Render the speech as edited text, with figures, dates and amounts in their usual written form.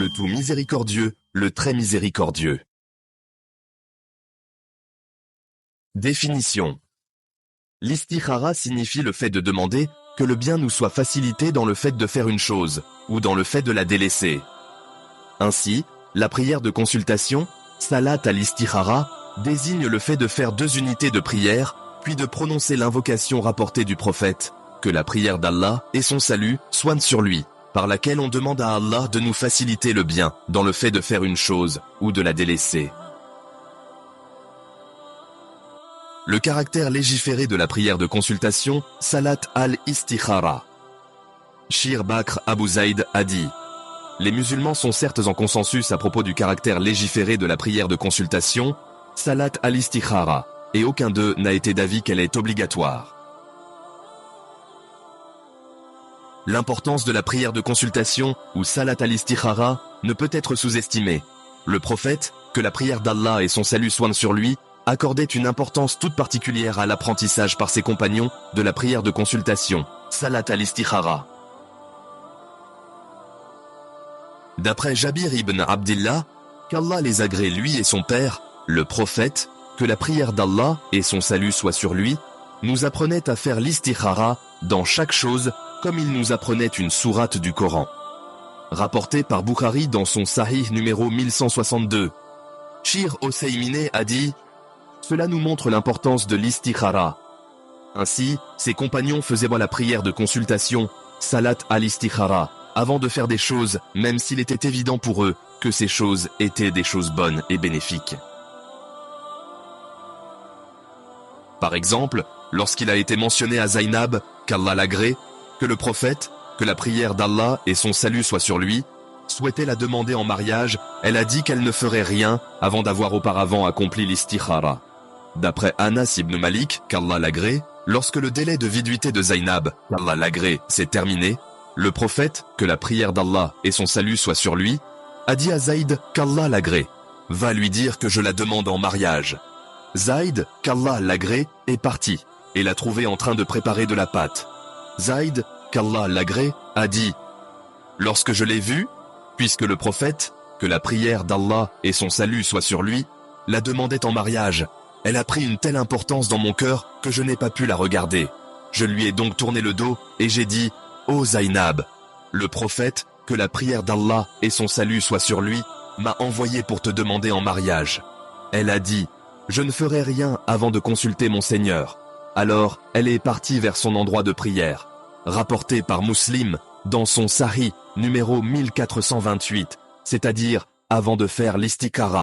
le tout miséricordieux, le très miséricordieux. Définition. L'istikhara signifie le fait de demander que le bien nous soit facilité dans le fait de faire une chose, ou dans le fait de la délaisser. Ainsi, la prière de consultation, salat al-istikhara, désigne le fait de faire 2 unités de prière, puis de prononcer l'invocation rapportée du prophète, que la prière d'Allah et son salut soient sur lui, par laquelle on demande à Allah de nous faciliter le bien, dans le fait de faire une chose, ou de la délaisser. Le caractère légiféré de la prière de consultation, salat al-istikhara. Shir Bakr Abu Zayd a dit: les musulmans sont certes en consensus à propos du caractère légiféré de la prière de consultation, salat al-istikhara, et aucun d'eux n'a été d'avis qu'elle est obligatoire. L'importance de la prière de consultation, ou salat al-istikhara, ne peut être sous-estimée. Le prophète, que la prière d'Allah et son salut soient sur lui, accordait une importance toute particulière à l'apprentissage par ses compagnons de la prière de consultation, salat al-istikhara. D'après Jabir ibn Abdillah, qu'Allah les agrée lui et son père, le prophète, que la prière d'Allah et son salut soient sur lui, nous apprenait à faire l'istikhara dans chaque chose, comme il nous apprenait une sourate du Coran. Rapporté par Bukhari dans son Sahih numéro 1162. Shir Oseymine a dit: cela nous montre l'importance de l'istikhara. Ainsi, ses compagnons faisaient la prière de consultation, salat al-istikhara, avant de faire des choses, même s'il était évident pour eux que ces choses étaient des choses bonnes et bénéfiques. Par exemple, lorsqu'il a été mentionné à Zaynab, qu'Allah l'agrée, que le prophète, que la prière d'Allah et son salut soient sur lui, souhaitait la demander en mariage, elle a dit qu'elle ne ferait rien avant d'avoir auparavant accompli l'istikhara. D'après Anas ibn Malik, qu'Allah l'agrée, lorsque le délai de viduité de Zaynab, qu'Allah l'agrée, s'est terminé, le prophète, que la prière d'Allah et son salut soient sur lui, a dit à Zayd, qu'Allah l'agrée, va lui dire que je la demande en mariage. Zayd, qu'Allah l'agrée, est parti, et l'a trouvé en train de préparer de la pâte. Zayd, qu'Allah l'agrée, a dit: lorsque je l'ai vu, puisque le prophète, que la prière d'Allah et son salut soient sur lui, la demandait en mariage, elle a pris une telle importance dans mon cœur que je n'ai pas pu la regarder. Je lui ai donc tourné le dos, et j'ai dit: ô Zaynab, le prophète, que la prière d'Allah et son salut soient sur lui, m'a envoyé pour te demander en mariage. Elle a dit: je ne ferai rien avant de consulter mon Seigneur. Alors, elle est partie vers son endroit de prière. Rapporté par Muslim, dans son Sahih, numéro 1428, c'est-à-dire avant de faire l'istikhara.